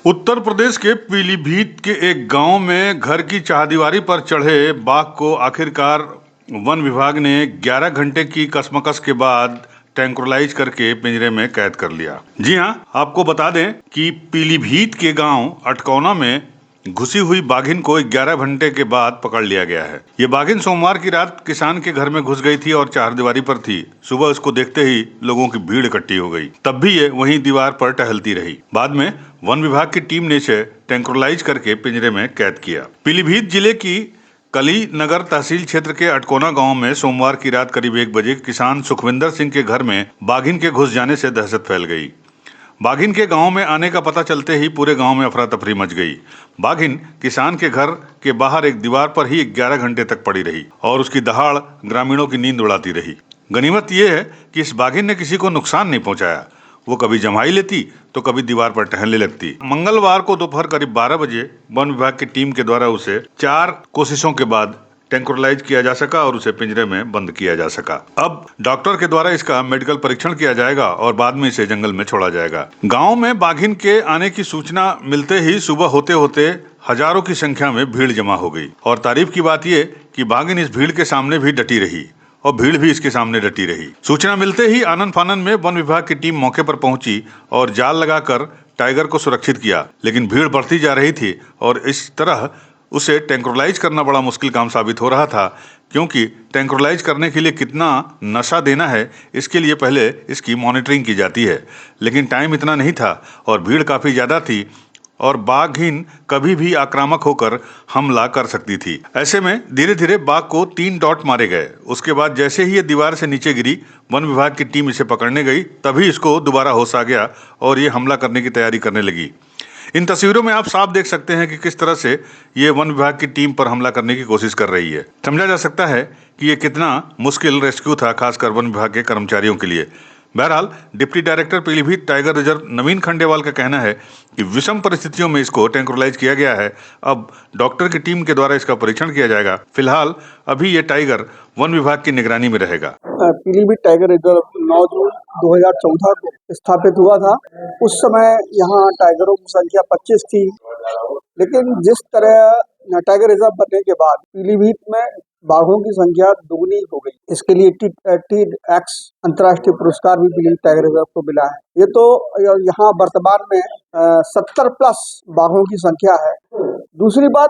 उत्तर प्रदेश के पीलीभीत के एक गांव में घर की चारदीवारी पर चढ़े बाघ को आखिरकार वन विभाग ने 11 घंटे की कसमकस के बाद ट्रैंकुलाइज करके पिंजरे में कैद कर लिया। जी हां, आपको बता दें कि पीलीभीत के गांव अटकौना में घुसी हुई बाघिन को 11 घंटे के बाद पकड़ लिया गया है। ये बाघिन सोमवार की रात किसान के घर में घुस गई थी और चारदीवारी पर थी। सुबह उसको देखते ही लोगों की भीड़ इकट्ठी हो गई। तब भी ये वहीं दीवार पर टहलती रही। बाद में वन विभाग की टीम ने इसे ट्रैंकुलाइज करके पिंजरे में कैद किया। पीलीभीत जिले की कली नगर तहसील क्षेत्र के अटकोना गांव में सोमवार की रात करीब 1 बजे किसान सुखविंदर सिंह के घर में बाघिन के घुस जाने से दहशत फैल गई। बाघिन के गांव में आने का पता चलते ही पूरे गांव में अफरा तफरी मच गई। बाघिन किसान के घर के बाहर एक दीवार पर ही 11 घंटे तक पड़ी रही और उसकी दहाड़ ग्रामीणों की नींद उड़ाती रही। गनीमत यह है कि इस बाघिन ने किसी को नुकसान नहीं पहुंचाया। वो कभी जमाई लेती तो कभी दीवार पर टहलने लगती। मंगलवार को दोपहर करीब 12 बजे वन विभाग की टीम के द्वारा उसे 4 कोशिशों के बाद ट्रैंकुलाइज किया जा सका और उसे पिंजरे में बंद किया जा सका। अब डॉक्टर के द्वारा इसका मेडिकल परीक्षण किया जाएगा और बाद में इसे जंगल में छोड़ा जाएगा। गांव में बाघिन के आने की सूचना मिलते ही सुबह होते होते हजारों की संख्या में भीड़ जमा हो गई और तारीफ की बात यह कि बाघिन इस भीड़ के सामने भी डटी रही और भीड़ भी इसके सामने डटी रही। सूचना मिलते ही आनन फानन में वन विभाग की टीम मौके पर पहुंची और जाल लगाकर टाइगर को सुरक्षित किया, लेकिन भीड़ बढ़ती जा रही थी और इस तरह उसे ट्रैंकुलाइज करना बड़ा मुश्किल काम साबित हो रहा था, क्योंकि ट्रैंकुलाइज करने के लिए कितना नशा देना है इसके लिए पहले इसकी मॉनिटरिंग की जाती है, लेकिन टाइम इतना नहीं था और भीड़ काफी ज्यादा थी और बाघिन कभी भी आक्रामक होकर हमला कर सकती थी। ऐसे में धीरे धीरे बाघ को 3 डॉट मारे गए। उसके बाद जैसे ही ये दीवार से नीचे गिरी, वन विभाग की टीम इसे पकड़ने गई, तभी इसको दोबारा होश आ गया और ये हमला करने की तैयारी करने लगी। इन तस्वीरों में आप साफ देख सकते हैं कि किस तरह से ये वन विभाग की टीम पर हमला करने की कोशिश कर रही है। समझा जा सकता है कि ये कितना मुश्किल रेस्क्यू था, खासकर वन विभाग के कर्मचारियों के लिए। बहरहाल deputy director Pilibhit tiger reserve Naveen Khandewal का कहना है कि विषम परिस्थितियों में इसको ट्रैंकुलाइज किया गया है। अब डॉक्टर की टीम के द्वारा इसका परीक्षण किया जाएगा। फिलहाल अभी ये टाइगर वन विभाग की निगरानी में रहेगा। पीलीभीत टाइगर रिजर्व 9 जून 2014 को स्थापित हुआ था। उस समय यहाँ टाइगरों की संख्या 25 थी, लेकिन जिस तरह टाइगर रिजर्व बनने के बाद पीलीभीत में बाघों की संख्या दुगनी हो गई। इसके लिए TEDx अंतर्राष्ट्रीय पुरस्कार भी पीलीभीत टाइगर रिजर्व को मिला है। ये तो यहाँ वर्तमान में 70 प्लस बाघों की संख्या है। दूसरी बात,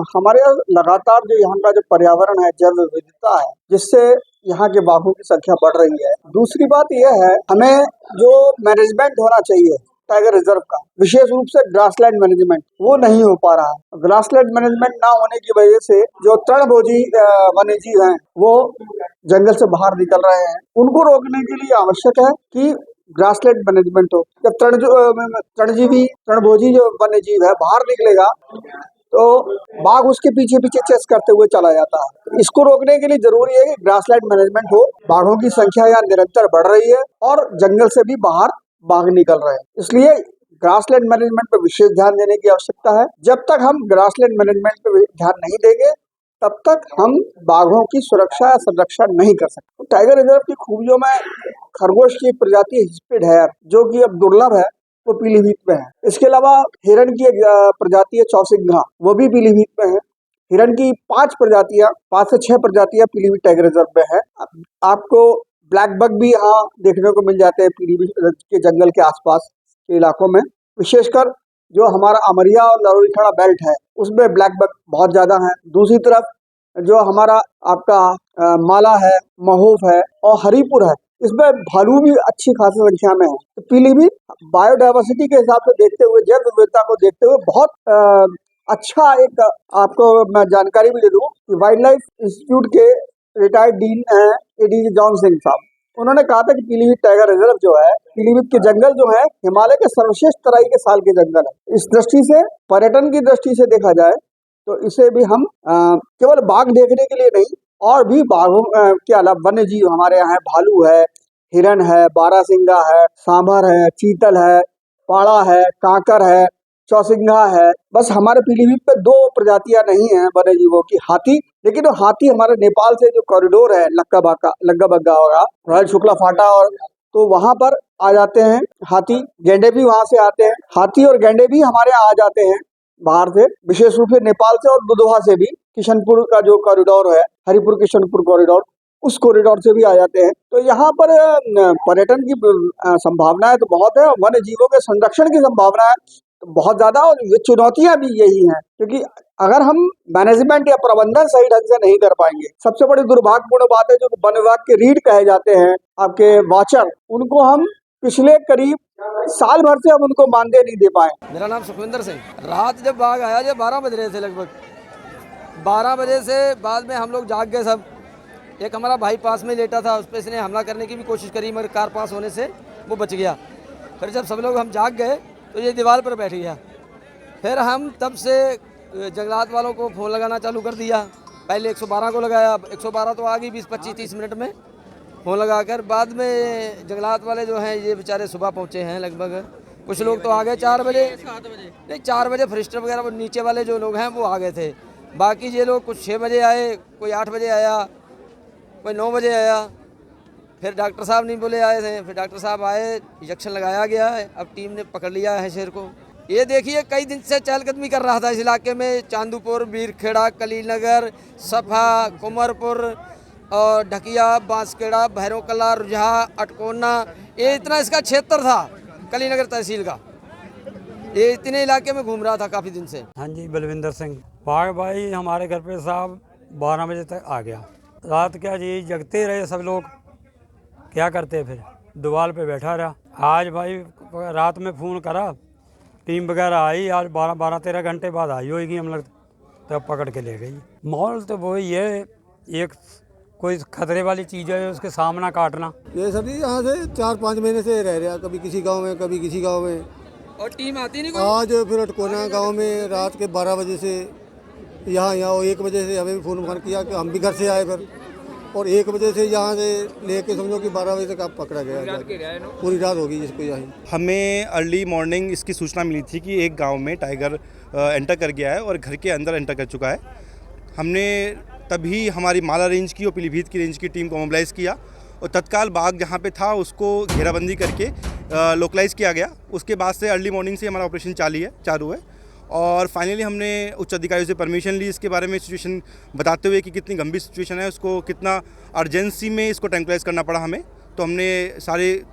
हमारे यहाँ लगातार जो यहाँ का जो पर्यावरण है, जैव विविधता है, जिससे यहाँ के बाघों की संख्या बढ़ रही है। दूसरी बात यह है, हमें जो मैनेजमेंट होना चाहिए टाइगर रिजर्व का, विशेष रूप से ग्रासलैंड मैनेजमेंट, वो नहीं हो पा रहा है। ग्रासलैंड मैनेजमेंट ना होने की वजह से जो तृणभोजी वन्यजीव हैं वो जंगल से बाहर निकल रहे हैं। उनको रोकने के लिए आवश्यक है कि ग्रासलैंड मैनेजमेंट हो। जब तृणभोजी जो वन्यजीव है बाहर निकलेगा तो बाघ उसके पीछे पीछे चेस करते हुए चला जाता है। इसको रोकने के लिए जरूरी है कि ग्रासलैंड मैनेजमेंट हो। बाघों की संख्या यहाँ निरंतर बढ़ रही है और जंगल से भी बाहर बाघ निकल रहे हैं, इसलिए ग्रासलैंड मैनेजमेंट पर विशेष ध्यान देने की आवश्यकता है। जब तक हम ग्रासलैंड मैनेजमेंट पर ध्यान नहीं देंगे तब तक हम बाघों की सुरक्षा या संरक्षण नहीं कर सकते। टाइगर रिजर्व की खूबियों में खरगोश की एक प्रजाति हिस्पिड है, जो कि अब दुर्लभ है, वो पीलीभीत में है। इसके अलावा हिरण की एक प्रजाति है चौसिंघा, वो भी पीलीभीत में है। हिरण की 5 से 6 प्रजातियां पीलीभीत टाइगर रिजर्व में है। आपको ब्लैक बग भी यहाँ देखने को मिल जाते हैं पीलीभीत के जंगल के आसपास के इलाकों में। विशेषकर जो हमारा अमरिया और लरोलीखाड़ा बेल्ट है उसमें ब्लैक बग बहुत ज्यादा है। दूसरी तरफ जो हमारा आपका माला है, महोफ है और हरिपुर है, इसमें भालू भी अच्छी खासी संख्या में है। तो पीलीभीत बायोडायवर्सिटी के हिसाब से देखते हुए, जैव विविधता को देखते हुए बहुत अच्छा एक आपको मैं जानकारी भी दे दूं कि वाइल्ड लाइफ इंस्टीट्यूट के रिटायर्ड डीन है AD जॉन सिंह साहब, उन्होंने कहा था कि पीलीभीत टाइगर रिजर्व जो है, पीलीभीत के जंगल जो है हिमालय के सर्वश्रेष्ठ तराई के साल के जंगल है। इस दृष्टि से, पर्यटन की दृष्टि से देखा जाए तो इसे भी हम केवल बाघ देखने के लिए नहीं, और भी बाघों के अलावा वन्य जीव हमारे यहाँ है। भालू है, हिरण है, बारहसिंगा है, सांभर है, चीतल है, पाड़ा है, कांकर है, चौसिंघा है। बस हमारे पीलीभीत पे 2 प्रजातियां नहीं है वन्य जीवों की, हाथी। लेकिन हाथी हमारे नेपाल से जो कॉरिडोर है लक्का बग्गा होगा, रॉयल शुक्ला फाटा, और तो वहां पर आ जाते हैं, हाथी गैंडे भी वहां से आते हैं। हाथी और गैंडे भी हमारे यहाँ आ जाते हैं बाहर से, विशेष रूप से नेपाल से और दुधवा से भी। किशनपुर का जो कॉरिडोर है, हरिपुर किशनपुर कॉरिडोर, उस कॉरिडोर से भी आ जाते हैं। तो यहाँ पर पर्यटन की संभावनाएं तो बहुत है, वन्य जीवों के संरक्षण की संभावनाएं तो बहुत ज्यादा, और ये चुनौतियां भी यही हैं, क्योंकि अगर हम मैनेजमेंट या प्रबंधन सही ढंग से नहीं कर पाएंगे, सबसे बड़ी दुर्भाग्यपूर्ण बात है जो वन विभाग के रीड कहे जाते हैं, आपके वाचर, उनको हम पिछले करीब साल भर से हम उनको मानदेय नहीं दे पाए। मेरा नाम सुखविंदर सिंह। रात जब बाघ आया, जब 12 बज रहे थे, लगभग 12 बजे से बाद में हम लोग जाग गए सब। एक हमारा भाई पास में लेटा था, उस पर इसने हमला करने की भी कोशिश करी, मगर कार पास होने से वो बच गया। फिर जब सब लोग हम जाग गए तो ये दीवार पर बैठ गया। फिर हम तब से जंगलात वालों को फ़ोन लगाना चालू कर दिया। पहले 112 को लगाया, 112 तो आ गई 20-25-30 मिनट में फ़ोन लगाकर। बाद में जंगलात वाले जो हैं ये बेचारे सुबह पहुँचे हैं लगभग। कुछ लोग तो आ गए 4 बजे, नहीं 4 बजे फॉरेस्टर वगैरह वो नीचे वाले जो लोग हैं वो आ गए थे। बाकी ये लोग कुछ 6 बजे आए, कोई 8 बजे आया, कोई 9 बजे आया। फिर डॉक्टर साहब नहीं बोले आए थे, फिर डॉक्टर साहब आए, इंजेक्शन लगाया गया है। अब टीम ने पकड़ लिया है शेर को। ये देखिए कई दिन से चहलकदमी कर रहा था इस इलाके में, चांदूपुर, बीरखेड़ा, कलीनगर, सफा, कुमरपुर और ढकिया, बांसखेड़ा, भैरवकला, रुझा, अटकोना, ये इतना इसका क्षेत्र था कलीनगर तहसील का। ये इतने इलाके में घूम रहा था काफ़ी दिन से। हाँ जी, बलविंदर सिंह। बाघ भाई हमारे घर पे साहब 12 बजे तक आ गया। रात क्या जी, जगते रहे सब लोग, क्या करते फिर, दीवार पे बैठा रहा। आज भाई रात में फ़ोन करा, टीम वगैरह आई, आज 12-13 घंटे बाद आई होगी हम लोग, तब पकड़ के ले गई। माहौल तो वही है, एक कोई खतरे वाली चीज़ है उसके सामना काटना। ये सब यहाँ से 4-5 महीने से रह रहा, कभी किसी गांव में, कभी किसी गांव में। और टीम आती नहीं कोई? आज फिर अटकोना गांव में रात के 12 बजे से यहाँ 1 बजे से हमें भी फ़ोन किया कि हम भी घर से आए फिर, और 1 बजे से यहाँ से लेके समझो कि 12 बजे तक आप पकड़ा गया। पूरी रात होगी जिसको यहाँ। हमें अर्ली मॉर्निंग इसकी सूचना मिली थी कि एक गांव में टाइगर एंटर कर गया है और घर के अंदर एंटर कर चुका है। हमने तभी हमारी माला रेंज की और पीलीभीत की रेंज की टीम को मोबिलाइज़ किया और तत्काल बाघ जहाँ पे था उसको घेराबंदी करके लोकलाइज़ किया गया। उसके बाद से अर्ली मॉर्निंग से हमारा ऑपरेशन चालू है और फाइनली हमने उच्च अधिकारियों से परमिशन ली इसके बारे में, सिचुएशन बताते हुए कि कितनी गंभीर सिचुएशन है, उसको कितना अर्जेंसी में इसको ट्रैंक्विलाइज़ करना पड़ा हमें। तो हमने सारे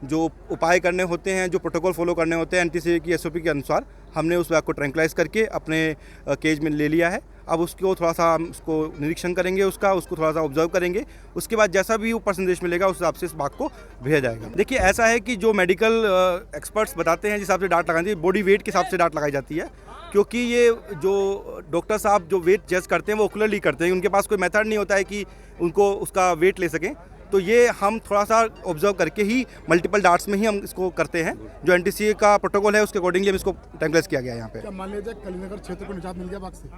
जो उपाय करने होते हैं, जो प्रोटोकॉल फॉलो करने होते हैं एनटीसी की एसओपी के अनुसार, हमने उस बाघ को ट्रैंक्विलाइज़ करके अपने केज में ले लिया है। अब उसको थोड़ा सा हम उसको निरीक्षण करेंगे, उसको थोड़ा सा ऑब्जर्व करेंगे। उसके बाद जैसा भी ऊपर संदेश मिलेगा उस हिसाब से इस बाघ को भेजा जाएगा। देखिए ऐसा है कि जो मेडिकल एक्सपर्ट्स बताते हैं जिस हिसाब से डांट लगाई जाती है, बॉडी वेट के हिसाब से डांट लगाई जाती है, क्योंकि ये जो डॉक्टर साहब जो वेट जज करते हैं वो ओकुलरली करते हैं, उनके पास कोई मेथड नहीं होता है कि उनको उसका वेट ले सकें। तो ये हम थोड़ा सा ऑब्जर्व करके ही मल्टीपल डार्ट्स में ही हम इसको करते हैं। जो एनटीसी का प्रोटोकॉल है उसके अकॉर्डिंगली हम इसको ट्रैंक्विलाइज़ किया गया है यहाँ पे। क्या मान लीजिए कलीनगर क्षेत्र को निजात मिल गया बाघ से?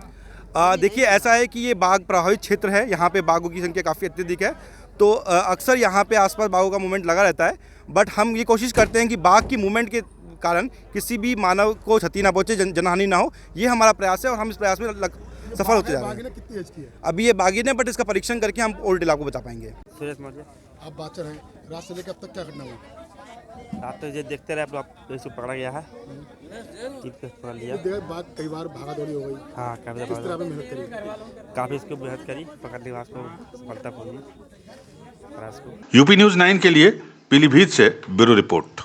देखिए ऐसा है कि ये बाघ प्रभावित क्षेत्र है, यहाँ पे बाघों की संख्या काफ़ी अत्यधिक है, तो अक्सर यहाँ पे आसपास बाघों का मूवमेंट लगा रहता है। बट हम ये कोशिश करते हैं कि बाघ की मूवमेंट के कारण किसी भी मानव को क्षति ना पहुँचे, जनहानि ना हो, ये हमारा प्रयास है और हम इस प्रयास में सफल होते जा रहे हैं। कितनी एज की है? अभी ये बाघी ने, बट इसका परीक्षण करके हम और डिटेल आपको बता पाएंगे। आप बाचर हैं, रात से लेकर अब तक क्या घटना हुई? रात तो ये देखते रहे, आप इसको पकड़ा गया है, जीप पे पकड़ लिया। बाघ कई बार भागा दौड़ी हो गई। हाँ, काफ़ी किस तरह आपने मेहनत करी? काफ़ी इसको मेहनत करी, पकड़ने के बाद को सफलता पहुंची। यूपी न्यूज़ 9 के लिए पीलीभीत से ब्यूरो रिपोर्ट।